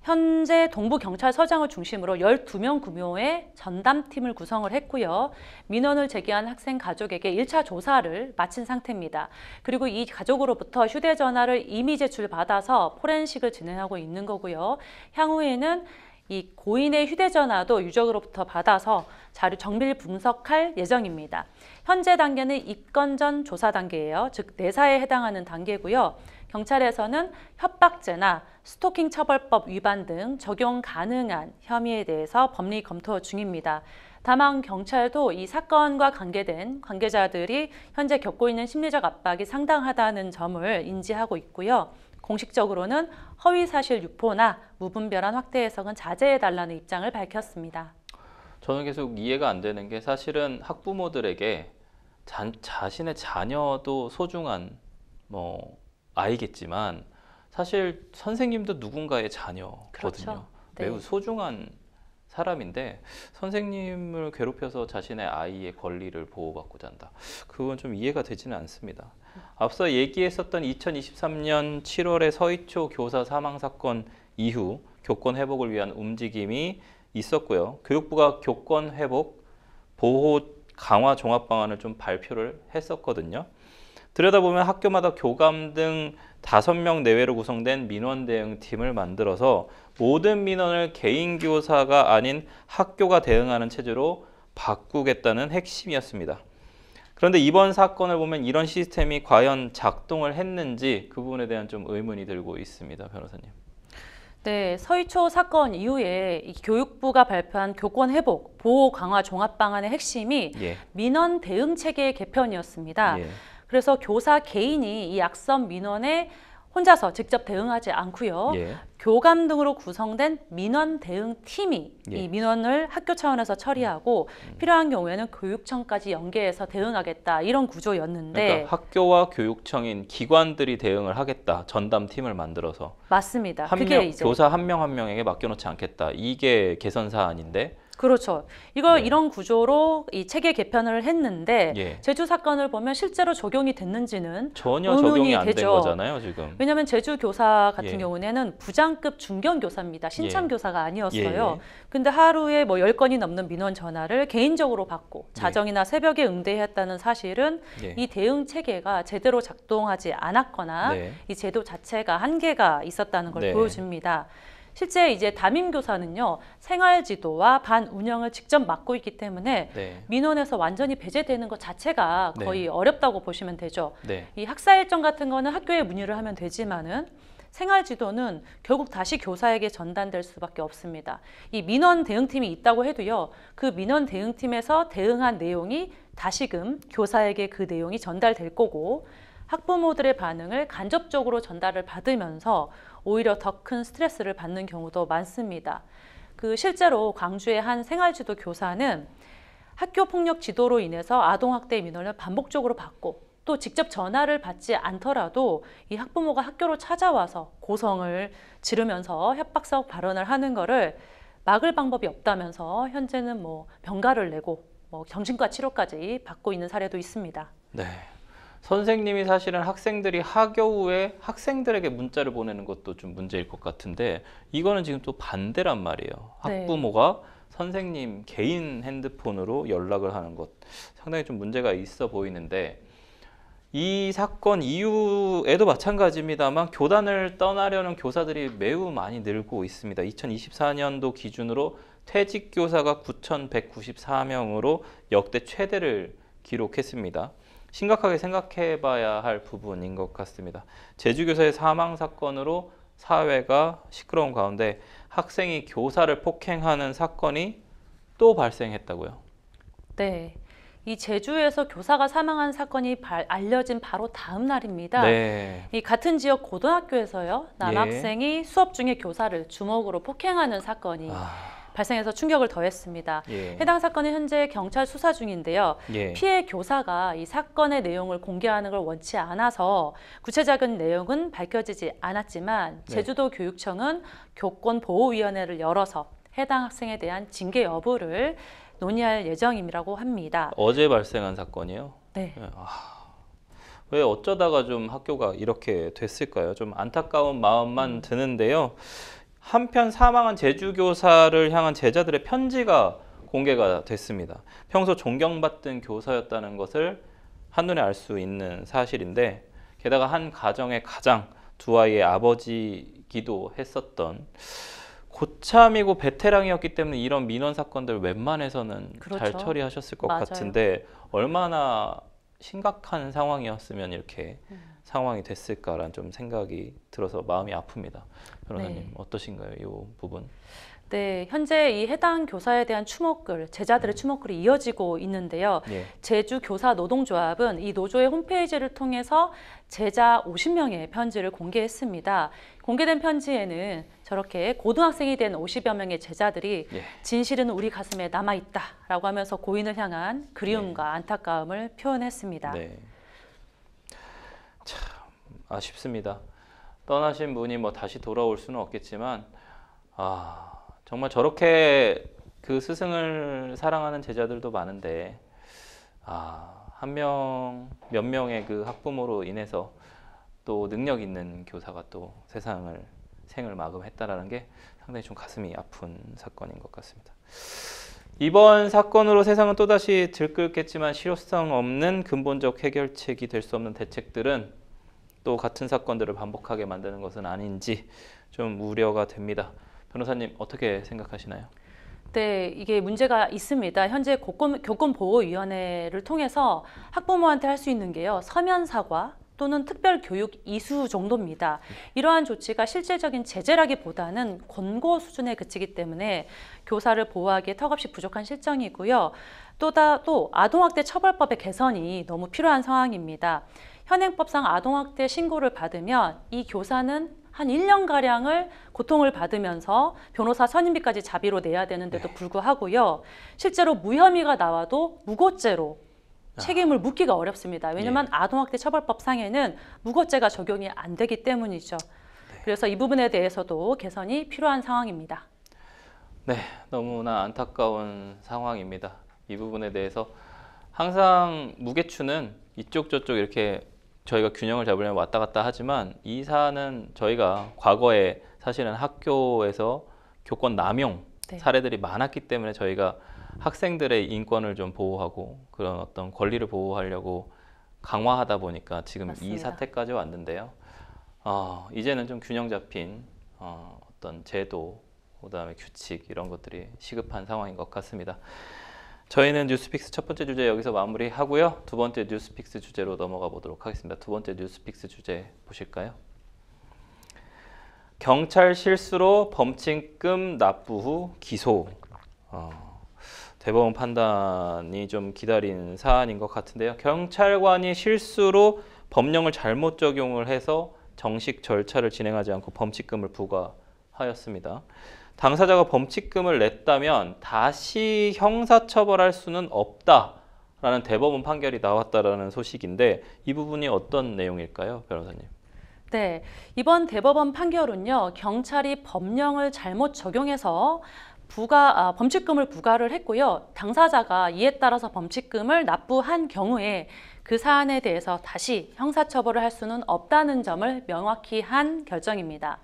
현재 동부경찰서장을 중심으로 12명 규모의 전담팀을 구성을 했고요. 민원을 제기한 학생 가족에게 1차 조사를 마친 상태입니다. 그리고 이 가족으로부터 휴대전화를 이미 제출받아서 포렌식을 진행하고 있는 거고요. 향후에는 이 고인의 휴대전화도 유족으로부터 받아서 자료 정밀 분석할 예정입니다. 현재 단계는 입건 전 조사 단계예요. 즉 내사에 해당하는 단계고요. 경찰에서는 협박죄나 스토킹 처벌법 위반 등 적용 가능한 혐의에 대해서 법리 검토 중입니다. 다만 경찰도 이 사건과 관계된 관계자들이 현재 겪고 있는 심리적 압박이 상당하다는 점을 인지하고 있고요. 공식적으로는 허위사실 유포나 무분별한 확대 해석은 자제해달라는 입장을 밝혔습니다. 저는 계속 이해가 안 되는 게 사실은 학부모들에게 자신의 자녀도 소중한 아이겠지만 사실 선생님도 누군가의 자녀거든요. 그렇죠. 네. 매우 소중한 사람인데 선생님을 괴롭혀서 자신의 아이의 권리를 보호받고자 한다. 그건 좀 이해가 되지는 않습니다. 앞서 얘기했었던 2023년 7월의 서희초 교사 사망 사건 이후 교권 회복을 위한 움직임이 있었고요. 교육부가 교권 회복, 보호 강화 종합 방안을 좀 발표를 했었거든요. 들여다보면 학교마다 교감 등 5명 내외로 구성된 민원 대응팀을 만들어서 모든 민원을 개인 교사가 아닌 학교가 대응하는 체제로 바꾸겠다는 핵심이었습니다. 그런데 이번 사건을 보면 이런 시스템이 과연 작동을 했는지 그 부분에 대한 좀 의문이 들고 있습니다, 변호사님. 네, 서희초 사건 이후에 이 교육부가 발표한 교권 회복, 보호 강화 종합 방안의 핵심이 예. 민원 대응 체계의 개편이었습니다. 예. 그래서 교사 개인이 이 악성 민원에 혼자서 직접 대응하지 않고요. 예. 교감 등으로 구성된 민원 대응 팀이 예. 이 민원을 학교 차원에서 처리하고 필요한 경우에는 교육청까지 연계해서 대응하겠다 이런 구조였는데 그러니까 학교와 교육청인 기관들이 대응을 하겠다. 전담팀을 만들어서 맞습니다. 그게 이제 교사 한 명 한 명에게 맡겨놓지 않겠다. 이게 개선 사안인데 그렇죠. 이런 구조로 이 체계 개편을 했는데 예. 제주 사건을 보면 실제로 적용이 됐는지는 전혀 의문이 적용이 안 된 되죠. 거잖아요, 지금. 왜냐하면 제주 교사 같은 예. 경우에는 부장급 중견 교사입니다. 신참 예. 교사가 아니었어요. 예. 근데 하루에 10건이 넘는 민원 전화를 개인적으로 받고 자정이나 새벽에 응대했다는 사실은 예. 이 대응 체계가 제대로 작동하지 않았거나 네. 이 제도 자체가 한계가 있었다는 걸 네. 보여줍니다. 실제 이제 담임 교사는요, 생활 지도와 반 운영을 직접 맡고 있기 때문에 네. 민원에서 완전히 배제되는 것 자체가 네. 거의 어렵다고 보시면 되죠. 네. 이 학사 일정 같은 거는 학교에 문의를 하면 되지만은 생활 지도는 결국 다시 교사에게 전달될 수밖에 없습니다. 이 민원 대응팀이 있다고 해도요, 그 민원 대응팀에서 대응한 내용이 다시금 교사에게 그 내용이 전달될 거고 학부모들의 반응을 간접적으로 전달을 받으면서 오히려 더 큰 스트레스를 받는 경우도 많습니다. 실제로 광주의 한 생활지도 교사는 학교 폭력 지도로 인해서 아동학대 민원을 반복적으로 받고 또 직접 전화를 받지 않더라도 이 학부모가 학교로 찾아와서 고성을 지르면서 협박성 발언을 하는 거를 막을 방법이 없다면서 현재는 병가를 내고 정신과 치료까지 받고 있는 사례도 있습니다. 네. 선생님이 사실은 학생들이 하교 후에 학생들에게 문자를 보내는 것도 좀 문제일 것 같은데 이거는 지금 또 반대란 말이에요. 네. 학부모가 선생님 개인 핸드폰으로 연락을 하는 것 상당히 좀 문제가 있어 보이는데 이 사건 이후에도 마찬가지입니다만 교단을 떠나려는 교사들이 매우 많이 늘고 있습니다. 2024년도 기준으로 퇴직 교사가 9,194명으로 역대 최대를 기록했습니다. 심각하게 생각해 봐야 할 부분인 것 같습니다. 제주교사의 사망 사건으로 사회가 시끄러운 가운데 학생이 교사를 폭행하는 사건이 또 발생했다고요? 네. 이 제주에서 교사가 사망한 사건이 알려진 바로 다음 날입니다. 네. 이 같은 지역 고등학교에서요. 남학생이 수업 중에 교사를 주먹으로 폭행하는 사건이 발생해서 충격을 더했습니다. 예. 해당 사건은 현재 경찰 수사 중인데요. 예. 피해 교사가 이 사건의 내용을 공개하는 걸 원치 않아서 구체적인 내용은 밝혀지지 않았지만 제주도 교육청은 교권보호위원회를 열어서 해당 학생에 대한 징계 여부를 논의할 예정이라고 합니다. 어제 발생한 사건이요? 네. 왜 어쩌다가 좀 학교가 이렇게 됐을까요? 좀 안타까운 마음만 드는데요. 한편 사망한 제주교사를 향한 제자들의 편지가 공개가 됐습니다. 평소 존경받던 교사였다는 것을 한눈에 알 수 있는 사실인데 게다가 한 가정의 가장 두 아이의 아버지기도 했었던 고참이고 베테랑이었기 때문에 이런 민원 사건들 웬만해서는 잘 처리하셨을 것 같은데 얼마나 심각한 상황이었으면 이렇게 상황이 됐을까라는 좀 생각이 들어서 마음이 아픕니다. 변호사님 어떠신가요? 이 부분? 네, 현재 이 해당 교사에 대한 추모글, 제자들의 추모글이 이어지고 있는데요. 제주 교사 노동조합은 이 노조의 홈페이지를 통해서 제자 50명의 편지를 공개했습니다. 공개된 편지에는 저렇게 고등학생이 된 50여 명의 제자들이 진실은 우리 가슴에 남아있다라고 하면서 고인을 향한 그리움과 안타까움을 표현했습니다. 네. 참 아쉽습니다. 떠나신 분이 뭐 다시 돌아올 수는 없겠지만 정말 저렇게 그 스승을 사랑하는 제자들도 많은데 몇 명의 그 학부모로 인해서 또 능력 있는 교사가 또 생을 마감했다라는 게 상당히 좀 가슴이 아픈 사건인 것 같습니다. 이번 사건으로 세상은 또다시 들끓겠지만 실효성 없는 근본적 해결책이 될 수 없는 대책들은 또 같은 사건들을 반복하게 만드는 것은 아닌지 좀 우려가 됩니다. 변호사님 어떻게 생각하시나요? 네, 이게 문제가 있습니다. 현재 교권보호위원회를 통해서 학부모한테 할 수 있는 게요. 서면 사과 또는 특별교육 이수 정도입니다. 이러한 조치가 실질적인 제재라기보다는 권고 수준에 그치기 때문에 교사를 보호하기에 턱없이 부족한 실정이고요. 또 아동학대 처벌법의 개선이 너무 필요한 상황입니다. 현행법상 아동학대 신고를 받으면 이 교사는 한 1년가량을 고통을 받으면서 변호사 선임비까지 자비로 내야 되는데도 불구하고요. 실제로 무혐의가 나와도 무고죄로 책임을 묻기가 어렵습니다. 왜냐하면 아동학대 처벌법상에는 무고죄가 적용이 안 되기 때문이죠. 그래서 이 부분에 대해서도 개선이 필요한 상황입니다. 네, 너무나 안타까운 상황입니다. 이 부분에 대해서 항상 무게추는 이쪽 저쪽 이렇게 저희가 균형을 잡으려면 왔다 갔다 하지만 이 사안은 저희가 과거에 사실은 학교에서 교권 남용 사례들이 많았기 때문에 저희가 학생들의 인권을 좀 보호하고 그런 어떤 권리를 보호하려고 강화하다 보니까 지금 이 사태까지 왔는데요. 이제는 좀 균형 잡힌 어떤 제도, 그다음에 규칙 이런 것들이 시급한 상황인 것 같습니다. 저희는 뉴스픽스 첫 번째 주제 여기서 마무리하고요. 두 번째 뉴스픽스 주제로 넘어가 보도록 하겠습니다. 두 번째 뉴스픽스 주제 보실까요? 경찰 실수로 범칙금 납부 후 기소. 대법원 판단이 좀 기다린 사안인 것 같은데요. 경찰관이 실수로 법령을 잘못 적용을 해서 정식 절차를 진행하지 않고 범칙금을 부과하였습니다. 당사자가 범칙금을 냈다면 다시 형사처벌할 수는 없다라는 대법원 판결이 나왔다라는 소식인데 이 부분이 어떤 내용일까요, 변호사님? 네, 이번 대법원 판결은요. 경찰이 법령을 잘못 적용해서 범칙금을 부과를 했고요. 당사자가 이에 따라서 범칙금을 납부한 경우에 그 사안에 대해서 다시 형사처벌을 할 수는 없다는 점을 명확히 한 결정입니다.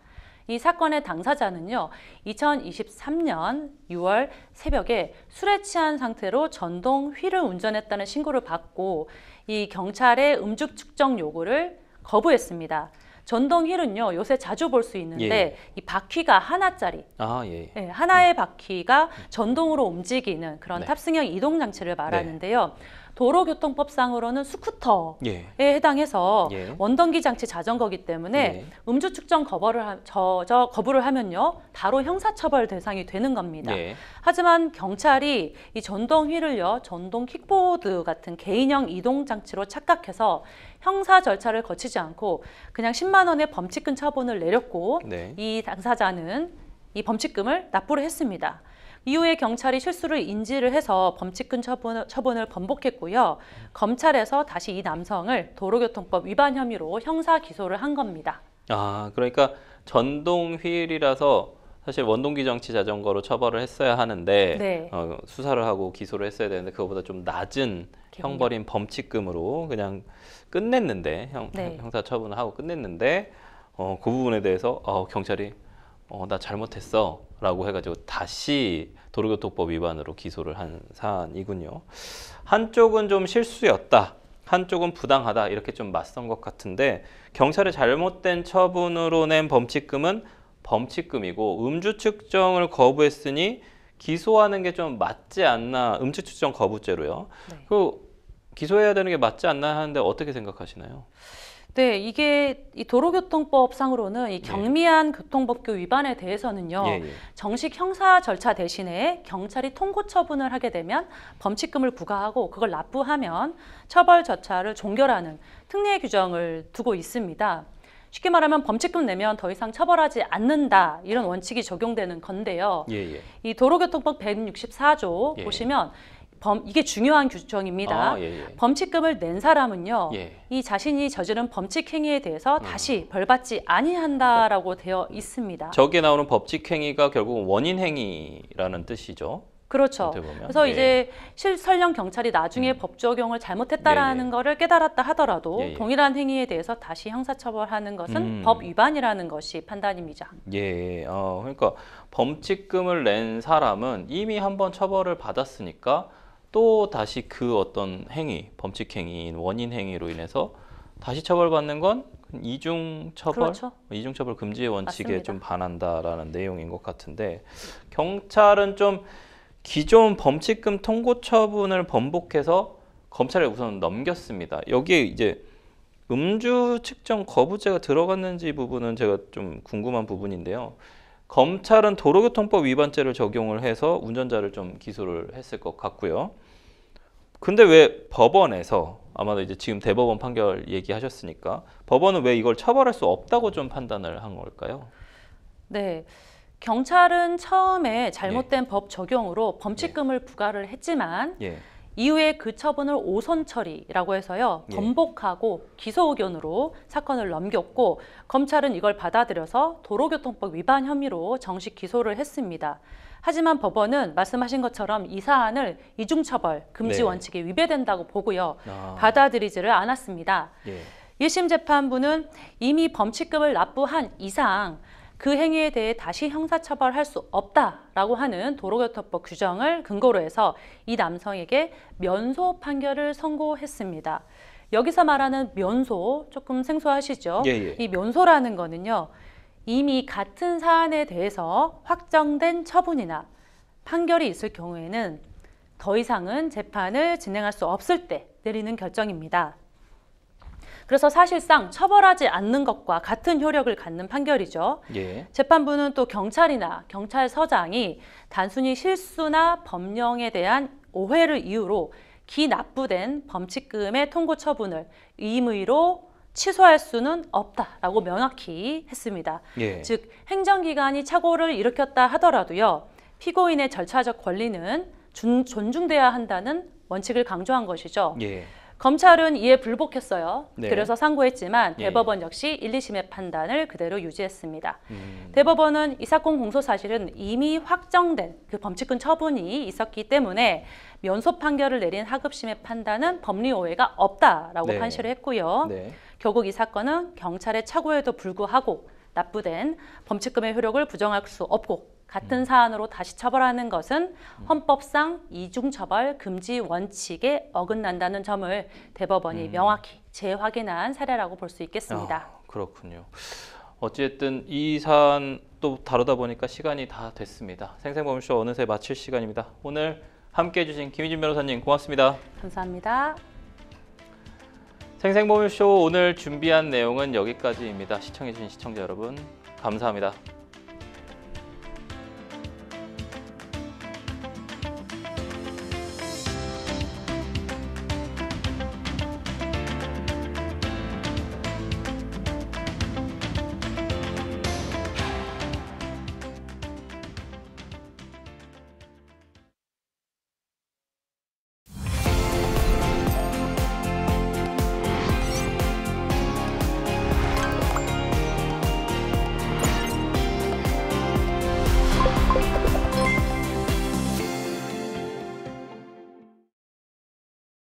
이 사건의 당사자는요, 2023년 6월 새벽에 술에 취한 상태로 전동 휠을 운전했다는 신고를 받고 이 경찰의 음주 측정 요구를 거부했습니다. 전동 휠은요, 요새 자주 볼 수 있는데 예. 이 바퀴가 하나짜리, 아, 예. 네, 하나의 바퀴가 전동으로 움직이는 그런 네. 탑승형 이동 장치를 말하는데요. 도로교통법상으로는 스쿠터에 예. 해당해서 예. 원동기 장치 자전거기 때문에 예. 음주 측정 거부를 하면요, 바로 형사처벌 대상이 되는 겁니다. 예. 하지만 경찰이 이 전동 휠을요, 전동 킥보드 같은 개인형 이동 장치로 착각해서 형사 절차를 거치지 않고 그냥 10만 원의 범칙금 처분을 내렸고 네. 이 당사자는 이 범칙금을 납부를 했습니다. 이후에 경찰이 실수를 인지를 해서 범칙금 처분을 번복했고요. 검찰에서 다시 이 남성을 도로교통법 위반 혐의로 형사 기소를 한 겁니다. 아, 그러니까 전동 휠이라서 사실 원동기 장치 자전거로 처벌을 했어야 하는데 네. 수사를 하고 기소를 했어야 되는데 그거보다 좀 낮은 형벌인 범칙금으로 그냥 끝냈는데 네. 형사 처분을 하고 끝냈는데 그 부분에 대해서 경찰이 나 잘못했어 라고 해가지고 다시 도로교통법 위반으로 기소를 한 사안이군요. 한쪽은 좀 실수였다, 한쪽은 부당하다, 이렇게 좀 맞선 것 같은데 경찰의 잘못된 처분으로 낸 범칙금은 범칙금이고 음주 측정을 거부했으니 기소하는 게 좀 맞지 않나, 음주 측정 거부죄로요. 네. 그 기소해야 되는 게 맞지 않나 하는데 어떻게 생각하시나요? 네, 이게 이 도로교통법상으로는 이 경미한 교통법규 위반에 대해서는요, 예, 예. 정식 형사 절차 대신에 경찰이 통고 처분을 하게 되면 범칙금을 부과하고 그걸 납부하면 처벌 절차를 종결하는 특례 규정을 두고 있습니다. 쉽게 말하면 범칙금 내면 더 이상 처벌하지 않는다, 이런 원칙이 적용되는 건데요. 예, 예. 이 도로교통법 164조 예. 보시면 이게 중요한 규정입니다. 예, 예. 범칙금을 낸 사람은요, 예. 이 자신이 저지른 범칙 행위에 대해서 다시 벌받지 아니한다라고 되어 있습니다. 저기에 나오는 법칙 행위가 결국 원인 행위라는 뜻이죠. 그렇죠. 어떻게 보면. 그래서 예. 이제 설령 경찰이 나중에 법 적용을 잘못했다라는 예, 예. 거를 깨달았다 하더라도 예, 예. 동일한 행위에 대해서 다시 형사처벌하는 것은 음. 법 위반이라는 것이 판단입니다. 예, 그러니까 범칙금을 낸 사람은 이미 한번 처벌을 받았으니까 또 다시 그 어떤 행위, 범칙 행위인 원인 행위로 인해서 다시 처벌받는 건 이중 처벌, 그렇죠. 이중 처벌 금지의 원칙에 맞습니다. 좀 반한다라는 내용인 것 같은데 경찰은 좀 기존 범칙금 통고 처분을 번복해서 검찰에 우선 넘겼습니다. 여기에 이제 음주 측정 거부죄가 들어갔는지 부분은 제가 좀 궁금한 부분인데요. 검찰은 도로교통법 위반죄를 적용을 해서 운전자를 좀 기소를 했을 것 같고요. 근데 왜 법원에서 아마도 이제 지금 대법원 판결 얘기하셨으니까 법원은 왜 이걸 처벌할 수 없다고 좀 판단을 한 걸까요? 네. 경찰은 처음에 잘못된 법 적용으로 범칙금을 부과를 했지만 예, 이후에 그 처분을 오선 처리라고 해서요, 예. 번복하고 기소 의견으로 사건을 넘겼고 검찰은 이걸 받아들여서 도로교통법 위반 혐의로 정식 기소를 했습니다. 하지만 법원은 말씀하신 것처럼 이 사안을 이중처벌 금지 네. 원칙에 위배된다고 보고요, 아. 받아들이지를 않았습니다. 예, 1심 재판부는 이미 범칙금을 납부한 이상 그 행위에 대해 다시 형사처벌할 수 없다라고 하는 도로교통법 규정을 근거로 해서 이 남성에게 면소 판결을 선고했습니다. 여기서 말하는 면소 조금 생소하시죠? 예, 예. 이 면소라는 거는요, 이미 같은 사안에 대해서 확정된 처분이나 판결이 있을 경우에는 더 이상은 재판을 진행할 수 없을 때 내리는 결정입니다. 그래서 사실상 처벌하지 않는 것과 같은 효력을 갖는 판결이죠. 예, 재판부는 또 경찰이나 경찰서장이 단순히 실수나 법령에 대한 오해를 이유로 기납부된 범칙금의 통고 처분을 임의로 취소할 수는 없다라고 명확히 했습니다. 예. 즉 행정기관이 착오를 일으켰다 하더라도요, 피고인의 절차적 권리는 존중돼야 한다는 원칙을 강조한 것이죠. 예. 검찰은 이에 불복했어요. 네. 그래서 상고했지만 예. 대법원 역시 1, 2심의 판단을 그대로 유지했습니다. 대법원은 이 사건 공소 사실은 이미 확정된 그 범칙금 처분이 있었기 때문에 면소 판결을 내린 하급심의 판단은 법리 오해가 없다라고 네. 판시를 했고요. 네. 결국 이 사건은 경찰의 착오에도 불구하고 납부된 범칙금의 효력을 부정할 수 없고 같은 사안으로 다시 처벌하는 것은 헌법상 이중처벌 금지 원칙에 어긋난다는 점을 대법원이 명확히 재확인한 사례라고 볼 수 있겠습니다. 그렇군요. 어찌됐든 이 사안 또 다루다 보니까 시간이 다 됐습니다. 생생범죄쇼 어느새 마칠 시간입니다. 오늘 함께해 주신 김희진 변호사님 고맙습니다. 감사합니다. 생생범죄쇼 오늘 준비한 내용은 여기까지입니다. 시청해 주신 시청자 여러분 감사합니다.